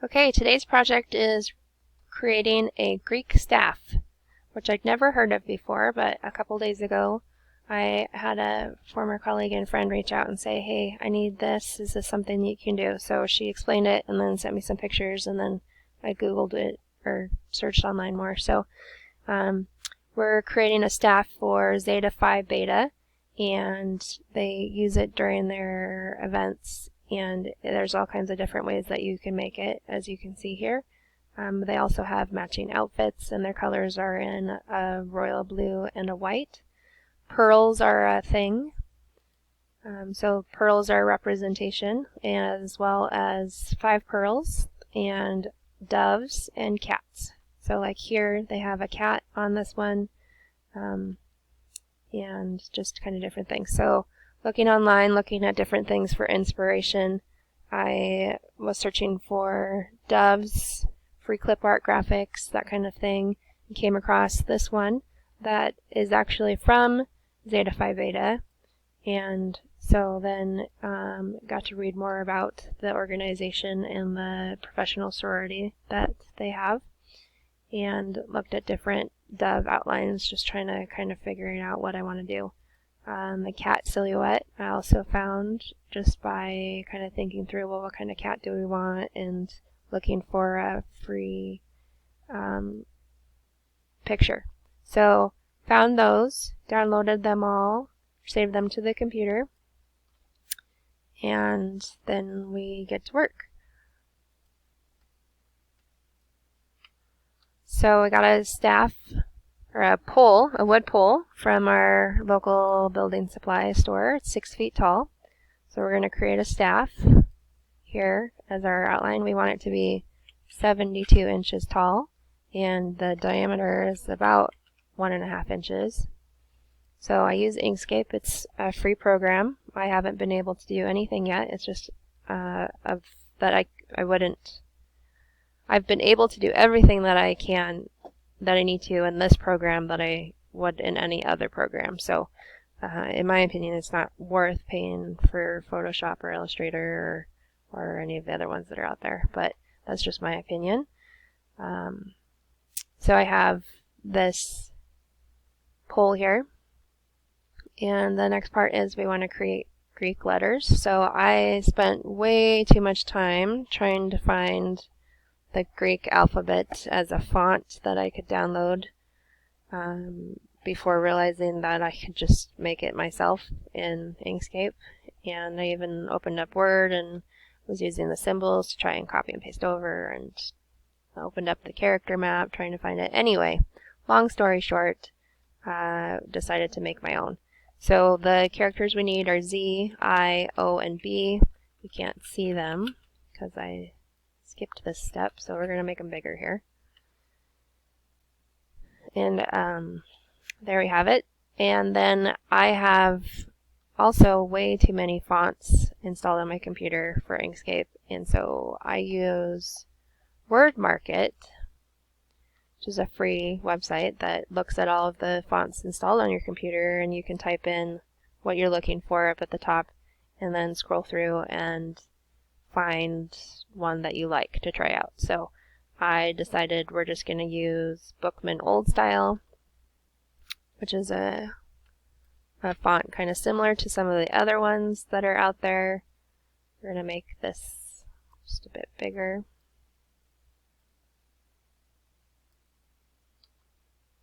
Okay, today's project is creating a Greek staff, which I'd never heard of before, but a couple days ago I had a former colleague and friend reach out and say, hey, I need this. Is this something you can do? So she explained it and then sent me some pictures, and then I Googled it or searched online more. So we're creating a staff for Zeta Phi Beta, and they use it during their events, and there's all kinds of different ways that you can make it, as you can see here. They also have matching outfits, and their colors are in a royal blue and a white. Pearls are a thing. So pearls are representation, as well as 5 pearls and doves and cats. So like here they have a cat on this one, and just kind of different things. So looking online, looking at different things for inspiration, I was searching for doves, free clip art graphics, that kind of thing, and came across this one that is actually from Zeta Phi Beta. And so then got to read more about the organization and the professional sorority that they have, and looked at different dove outlines, just trying to kind of figure out what I want to do. The cat silhouette I also found just by kind of thinking through, well, what kind of cat do we want, and looking for a free picture. So found those, downloaded them all, saved them to the computer, and then we get to work. So I got a staff, or a pole, a wood pole from our local building supply store. It's 6 feet tall. So we're going to create a staff here as our outline. We want it to be 72 inches tall, and the diameter is about 1.5 inches. So I use Inkscape. It's a free program. I haven't been able to do anything yet. It's just I've been able to do everything that I need to in this program that I would in any other program. So in my opinion, it's not worth paying for Photoshop or Illustrator or any of the other ones that are out there, but that's just my opinion. So I have this pole here, and the next part is we want to create Greek letters. So I spent way too much time trying to find the Greek alphabet as a font that I could download before realizing that I could just make it myself in Inkscape. And I even opened up Word and was using the symbols to try and copy and paste over, and opened up the character map trying to find it. Anyway, long story short, decided to make my own. So the characters we need are Z, I, O, and B. You can't see them because I skipped this step, so we're going to make them bigger here. And there we have it. And then I have also way too many fonts installed on my computer for Inkscape, and so I use WordMarket, which is a free website that looks at all of the fonts installed on your computer, and you can type in what you're looking for up at the top and then scroll through and find one that you like to try out. So I decided we're just going to use Bookman Old Style, which is a font kind of similar to some of the other ones that are out there. We're going to make this just a bit bigger.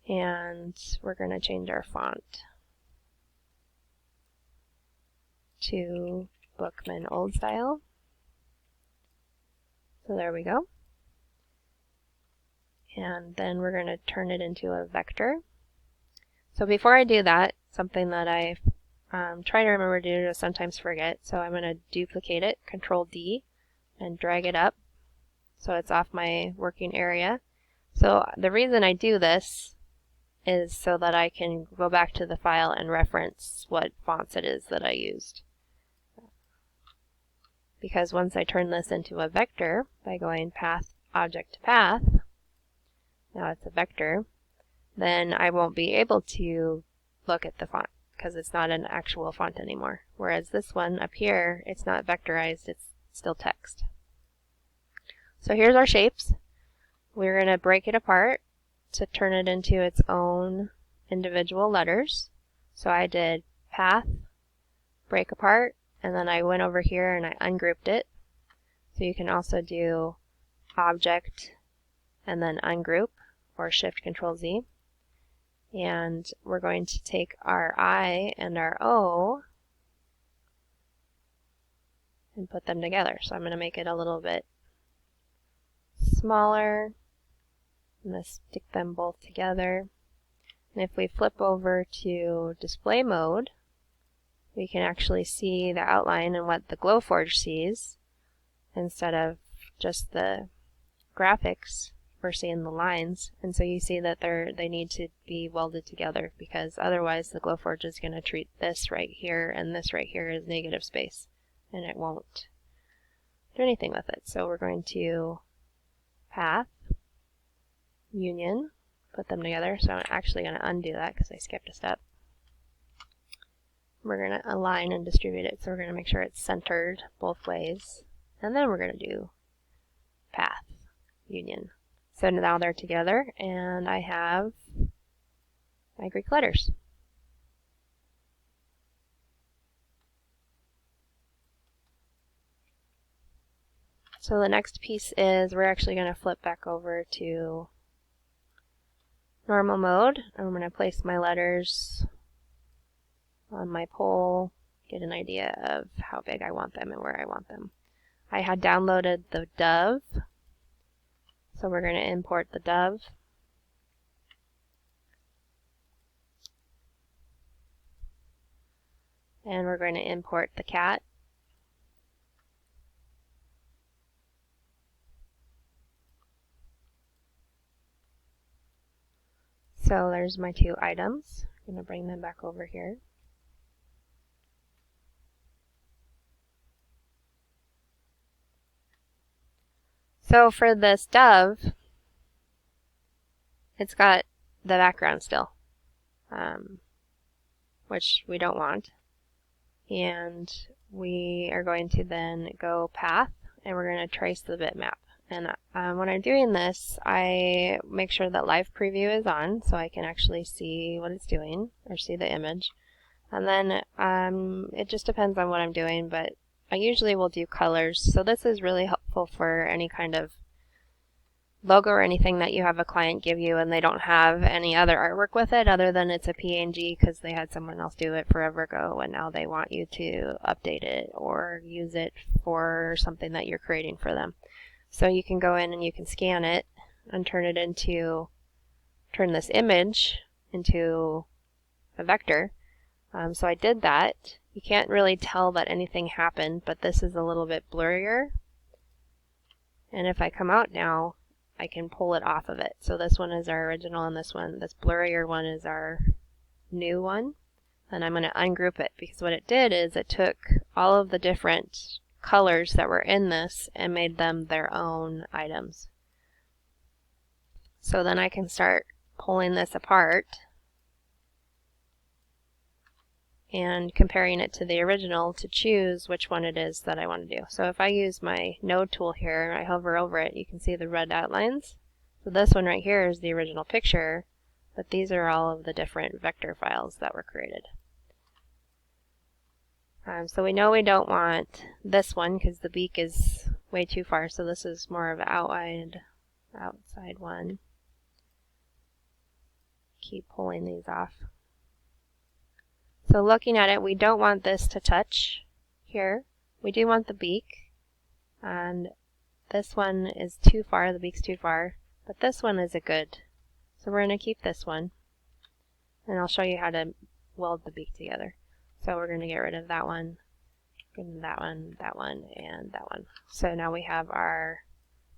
And we're going to change our font to Bookman Old Style. So there we go. And then we're going to turn it into a vector. So before I do that, something that I try to remember to do, sometimes forget, so I'm going to duplicate it, Control D, and drag it up so it's off my working area. So the reason I do this is so that I can go back to the file and reference what fonts it is that I used. Because once I turn this into a vector by going path, object to path, now it's a vector, then I won't be able to look at the font because it's not an actual font anymore. Whereas this one up here, it's not vectorized, it's still text. So here's our shapes. We're going to break it apart to turn it into its own individual letters. So I did path, break apart, and then I went over here and I ungrouped it. So you can also do object and then ungroup, or shift control Z. And we're going to take our I and our O and put them together. So I'm going to make it a little bit smaller. I'm going to stick them both together. And if we flip over to display mode, we can actually see the outline and what the Glowforge sees instead of just the graphics. We're seeing the lines, and so you see that they need to be welded together, because otherwise the Glowforge is going to treat this right here and this right here as negative space, and it won't do anything with it. So we're going to path, union, put them together. So I'm actually going to undo that because I skipped a step. We're going to align and distribute it, so we're going to make sure it's centered both ways, and then we're going to do path, union. So now they're together, and I have my Greek letters. So the next piece is we're actually going to flip back over to normal mode. I'm going to place my letters on my pole, get an idea of how big I want them and where I want them. I had downloaded the dove, so we're going to import the dove. And we're going to import the cat. So there's my two items. I'm going to bring them back over here. So for this dove, it's got the background still, which we don't want. And we are going to then go path, and we're going to trace the bitmap. And when I'm doing this, I make sure that live preview is on so I can actually see what it's doing, or see the image. And then it just depends on what I'm doing, but I usually will do colors. So this is really helpful for any kind of logo or anything that you have a client give you and they don't have any other artwork with it other than it's a PNG because they had someone else do it forever ago and now they want you to update it or use it for something that you're creating for them. So you can go in and you can scan it and turn this image into a vector. So I did that. You can't really tell that anything happened, but this is a little bit blurrier. And if I come out now, I can pull it off of it. So this one is our original and this blurrier one is our new one. And I'm going to ungroup it because what it did is it took all of the different colors that were in this and made them their own items. So then I can start pulling this apart and comparing it to the original to choose which one it is that I want to do. So if I use my node tool here, I hover over it, you can see the red outlines. So this one right here is the original picture, but these are all of the different vector files that were created. So we know we don't want this one because the beak is way too far, so this is more of an outside one. Keep pulling these off. So looking at it, we don't want this to touch here. We do want the beak, and this one is too far, the beak's too far, but this one is a good. So we're going to keep this one, and I'll show you how to weld the beak together. So we're going to get rid of that one, and that one, that one, and that one. So now we have our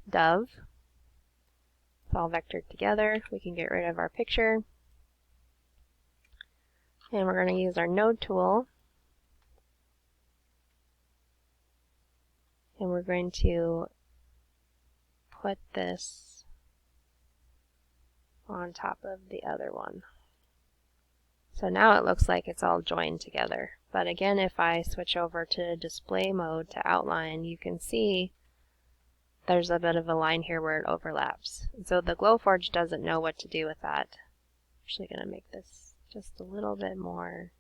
dove. It's all vectored together. We can get rid of our picture. And we're going to use our node tool. And we're going to put this on top of the other one. So now it looks like it's all joined together. But again, if I switch over to display mode to outline, you can see there's a bit of a line here where it overlaps. So the Glowforge doesn't know what to do with that. I'm actually going to make this just a little bit more.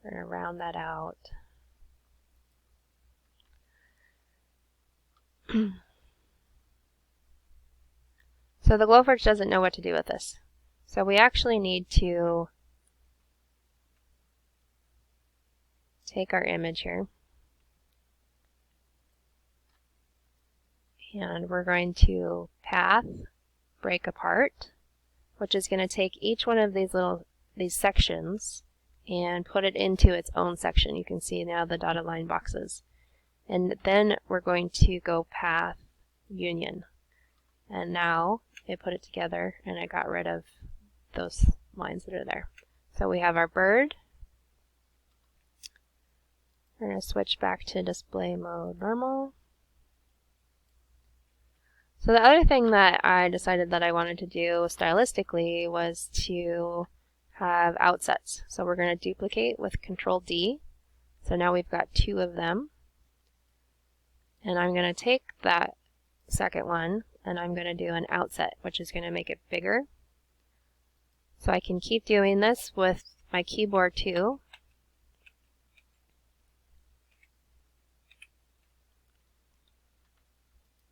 We're going to round that out. So the Glowforge doesn't know what to do with this. So we actually need to take our image here. And we're going to path, break apart, which is going to take each one of these sections and put it into its own section. You can see now the dotted line boxes. And then we're going to go path union. And now it put it together and it got rid of those lines that are there. So we have our bird. We're going to switch back to display mode normal. So the other thing that I decided that I wanted to do stylistically was to have outsets. So we're going to duplicate with Control D. So now we've got 2 of them. And I'm going to take that second one and I'm going to do an outset, which is going to make it bigger. So I can keep doing this with my keyboard too.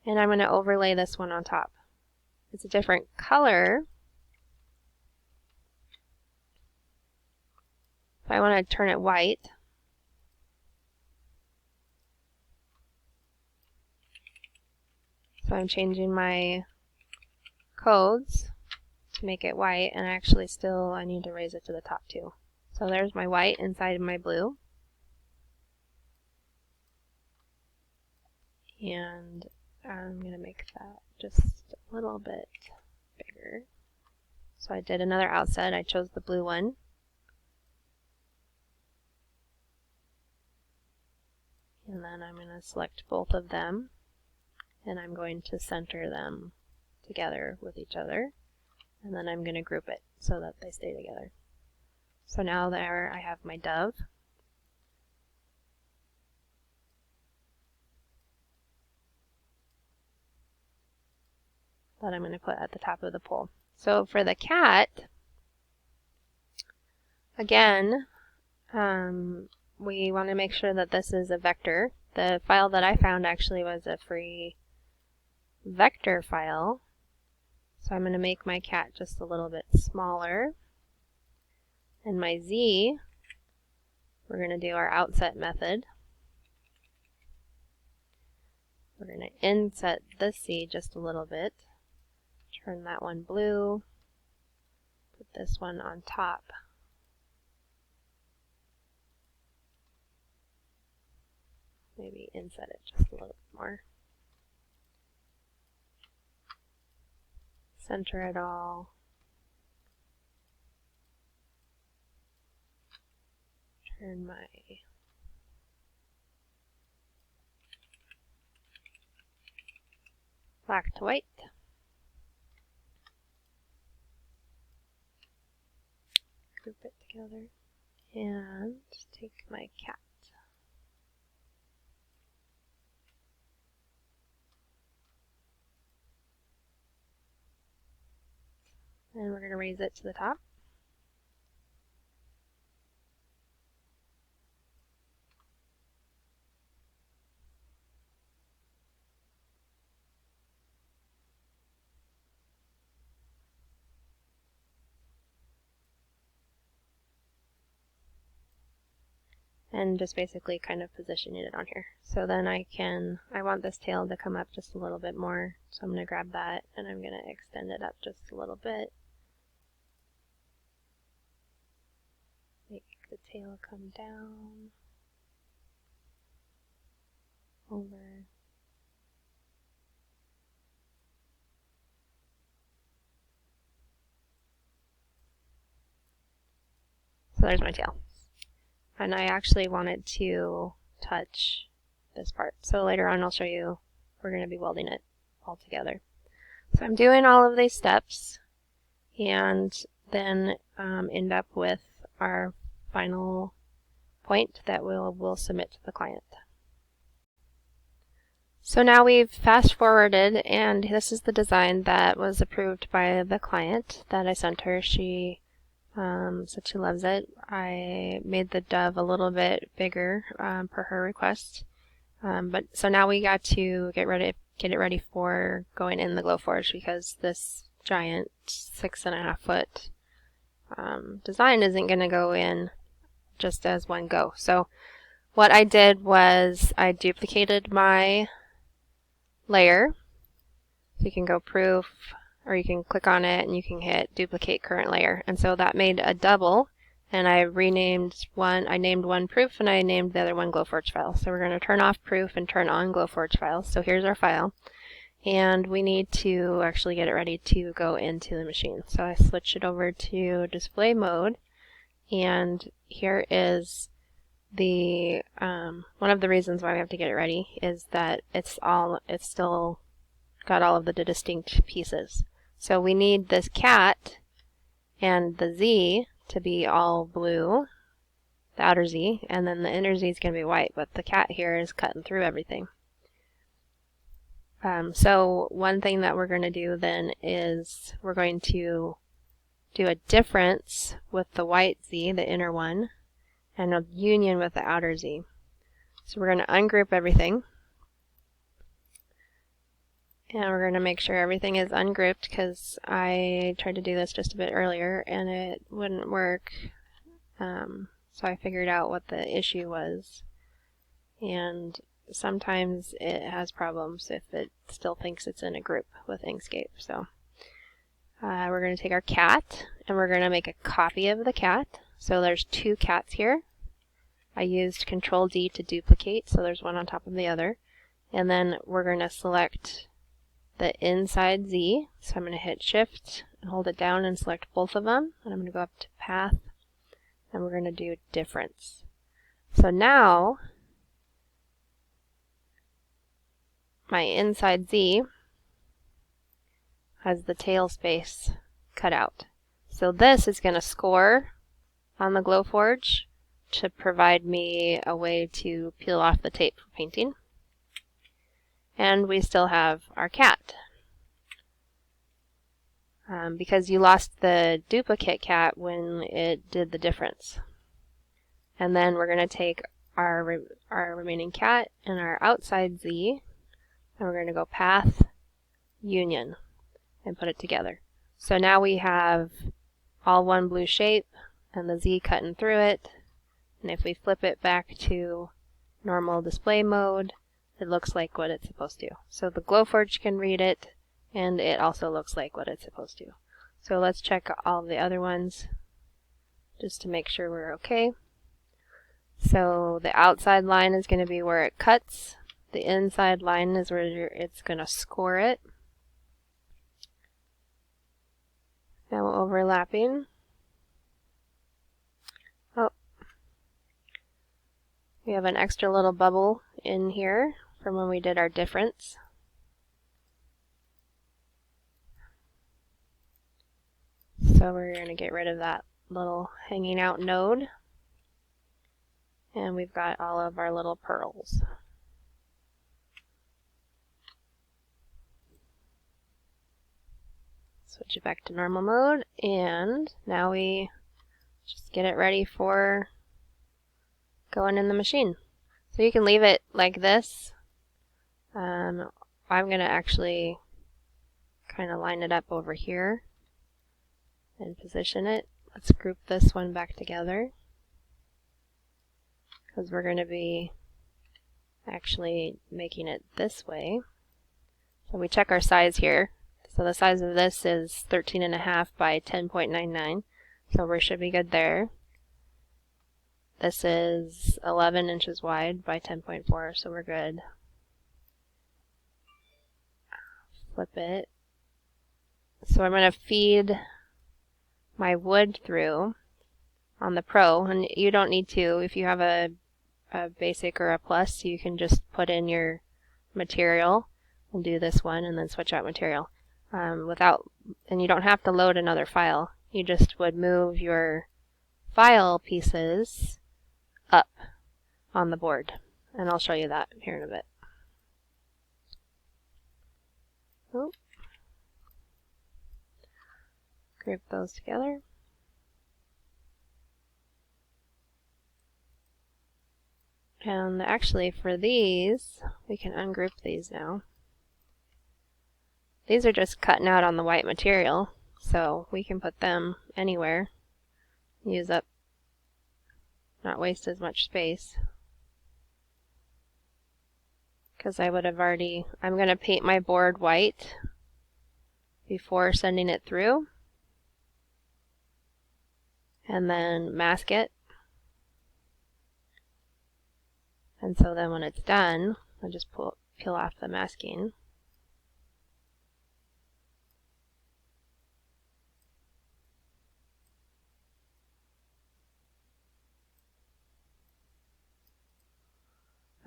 And I'm going to overlay this one on top. It's a different color. If I want to turn it white, so I'm changing my codes to make it white, and actually still I need to raise it to the top too. So there's my white inside of my blue. And I'm going to make that just a little bit bigger. So I did another outset. I chose the blue one. And then I'm going to select both of them. And I'm going to center them together with each other. And then I'm going to group it so that they stay together. So now there I have my dove. That I'm going to put at the top of the pole. So for the cat, again, we want to make sure that this is a vector. The file that I found actually was a free vector file. So I'm going to make my cat just a little bit smaller. And my Z, we're going to do our outset method. We're going to inset this Z just a little bit. Turn that one blue. Put this one on top. Maybe inset it just a little bit more. Center it all. Turn my black to white. Group it together. And take my cat. And we're going to raise it to the top. And just basically kind of positioning it on here. So then I want this tail to come up just a little bit more. So I'm going to grab that and I'm going to extend it up just a little bit. Make the tail come down, over. So there's my tail. And I actually wanted to touch this part. So later on I'll show you, we're going to be welding it all together. So I'm doing all of these steps and then end up with our final point that we'll submit to the client. So now we've fast forwarded, and this is the design that was approved by the client that I sent her. She said she loves it. I made the dove a little bit bigger per her request. But so now we got to get it ready for going in the Glowforge, because this giant 6.5 foot design isn't going to go in just as one go. So what I did was I duplicated my layer. So you can go proof, or you can click on it and you can hit duplicate current layer. And so that made a double, and I renamed one. I named one proof and I named the other one Glowforge file. So we're going to turn off proof and turn on Glowforge files. So here's our file, and we need to actually get it ready to go into the machine. So I switched it over to display mode, and here is the one of the reasons why we have to get it ready is that it's still got all of the distinct pieces. So we need this cat and the Z to be all blue, the outer Z, and then the inner Z is going to be white, but the cat here is cutting through everything. So one thing that we're going to do then is we're going to do a difference with the white Z, the inner one, and a union with the outer Z. So we're going to ungroup everything. And we're going to make sure everything is ungrouped, because I tried to do this just a bit earlier and it wouldn't work. So I figured out what the issue was. And sometimes it has problems if it still thinks it's in a group with Inkscape. So we're going to take our cat and we're going to make a copy of the cat. So there's two cats here. I used Control D to duplicate, so there's one on top of the other. And then we're going to select the inside Z. So I'm going to hit Shift and hold it down and select both of them. And I'm going to go up to Path, and we're going to do Difference. So now my inside Z has the tail space cut out. So this is going to score on the Glowforge to provide me a way to peel off the tape for painting. And we still have our cat. Because you lost the duplicate cat when it did the difference. And then we're going to take our remaining cat and our outside Z, and we're going to go Path, Union, and put it together. So now we have all one blue shape and the Z cutting through it. And if we flip it back to normal display mode, it looks like what it's supposed to. So the Glowforge can read it, and it also looks like what it's supposed to. So let's check all the other ones just to make sure we're okay. So the outside line is going to be where it cuts. The inside line is where it's going to score it. Now overlapping. Oh, we have an extra little bubble in here from when we did our difference. So we're going to get rid of that little hanging out node. And we've got all of our little pearls. Switch it back to normal mode, and now we just get it ready for going in the machine. So you can leave it like this. I'm going to actually kind of line it up over here and position it. Let's group this one back together, because we're going to be actually making it this way. So we check our size here. So the size of this is 13.5 by 10.99, so we should be good there. This is 11 inches wide by 10.4, so we're good. Flip it. So I'm going to feed my wood through on the Pro, and you don't need to. If you have a basic or a plus, you can just put in your material and do this one and then switch out material. And you don't have to load another file. You just would move your file pieces up on the board, and I'll show you that here in a bit. Oh. Group those together. And actually for these, we can ungroup these now. These are just cutting out on the white material, so we can put them anywhere. Use up, not waste as much space. Because I would have already, I'm going to paint my board white before sending it through. And then mask it. And so then when it's done, I'll just peel off the masking.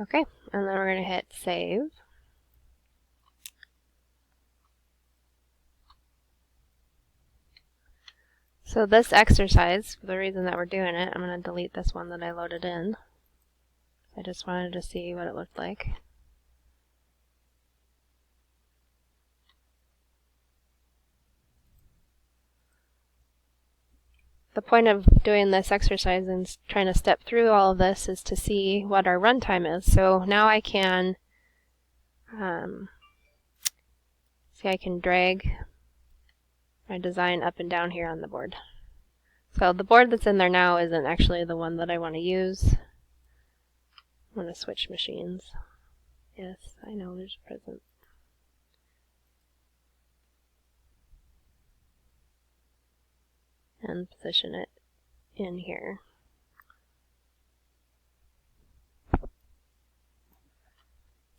Okay, and then we're going to hit save. So this exercise, for the reason that we're doing it, I'm going to delete this one that I loaded in. I just wanted to see what it looked like. The point of doing this exercise and trying to step through all of this is to see what our runtime is. So now I can see I can drag my design up and down here on the board. So the board that's in there now isn't actually the one that I want to use. I'm going to switch machines. Yes, I know there's a present. And position it in here.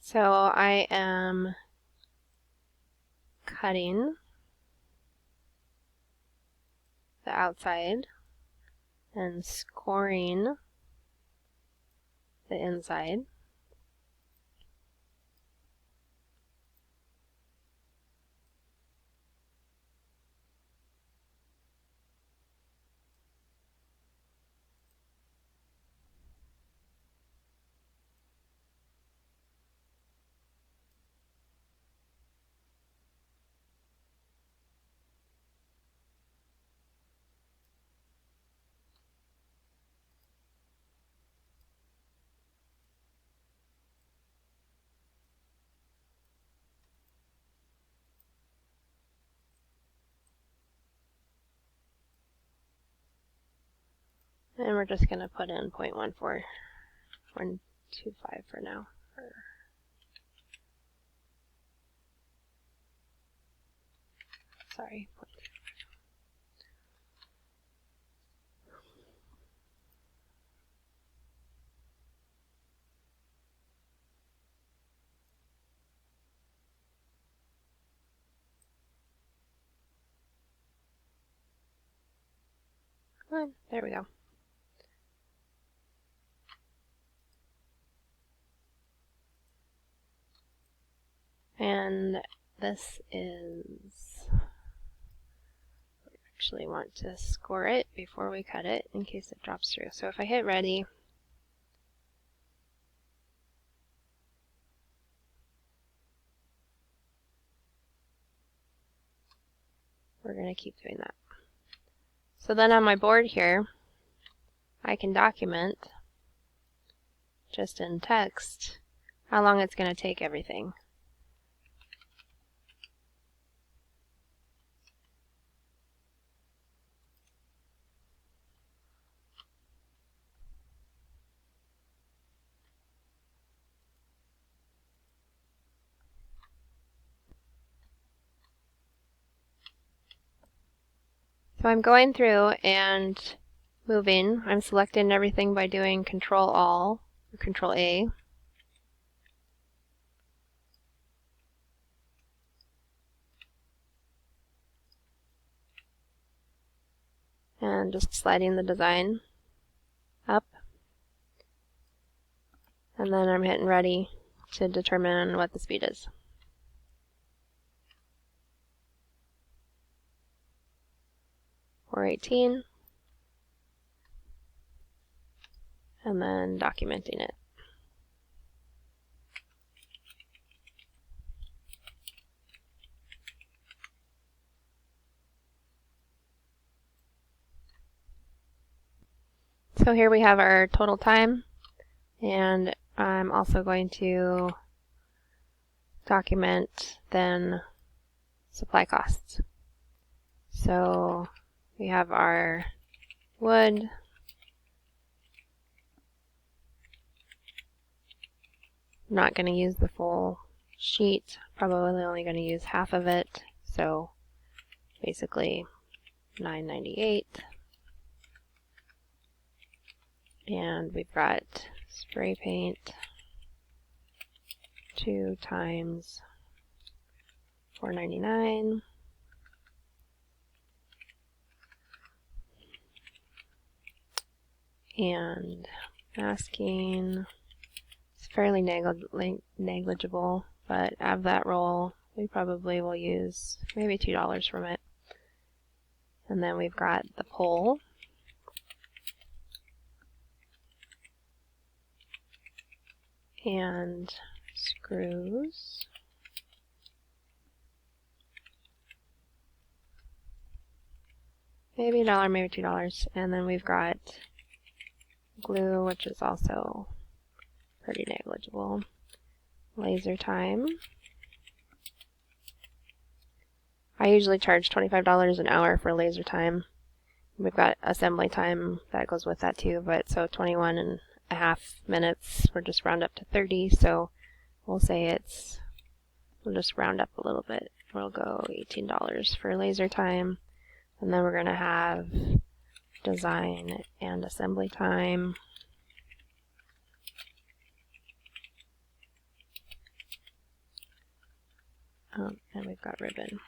So I am cutting the outside and scoring the inside. And we're just going to put in 0.14125 for now. Sorry. There we go. And this is, we actually want to score it before we cut it in case it drops through. So if I hit ready, we're going to keep doing that. So then on my board here, I can document just in text how long it's going to take everything. So I'm going through and moving. I'm selecting everything by doing Control-All or Control-A. And just sliding the design up. And then I'm hitting ready to determine what the speed is. .418. And then documenting it. So here we have our total time, and I'm also going to document then supply costs. So we have our wood, I'm not going to use the full sheet, probably only going to use half of it, so basically $9.98. And we've got spray paint 2 times $4.99. And masking is fairly negligible, but out of that roll, we probably will use maybe $2 from it. And then we've got the pole. And screws. Maybe $1, maybe $2. And then we've got glue, which is also pretty negligible. Laser time. I usually charge $25 an hour for laser time. We've got assembly time that goes with that too, but so 21.5 minutes. We'll just round up to 30, so we'll say we'll just round up a little bit. We'll go $18 for laser time, and then we're going to have design and assembly time. And we've got ribbon.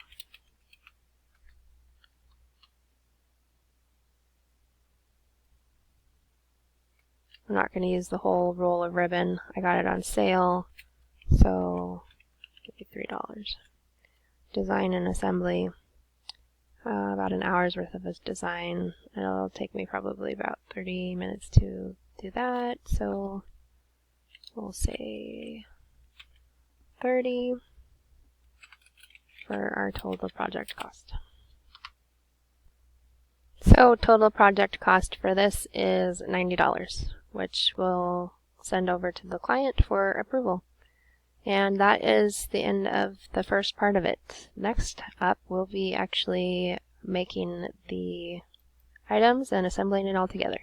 I'm not going to use the whole roll of ribbon. I got it on sale, so maybe $3. Design and assembly. About an hour's worth of a design. It'll take me probably about 30 minutes to do that, so we'll say 30 for our total project cost. So total project cost for this is $90, which we'll send over to the client for approval. And that is the end of the first part of it. Next up, we'll be actually making the items and assembling it all together.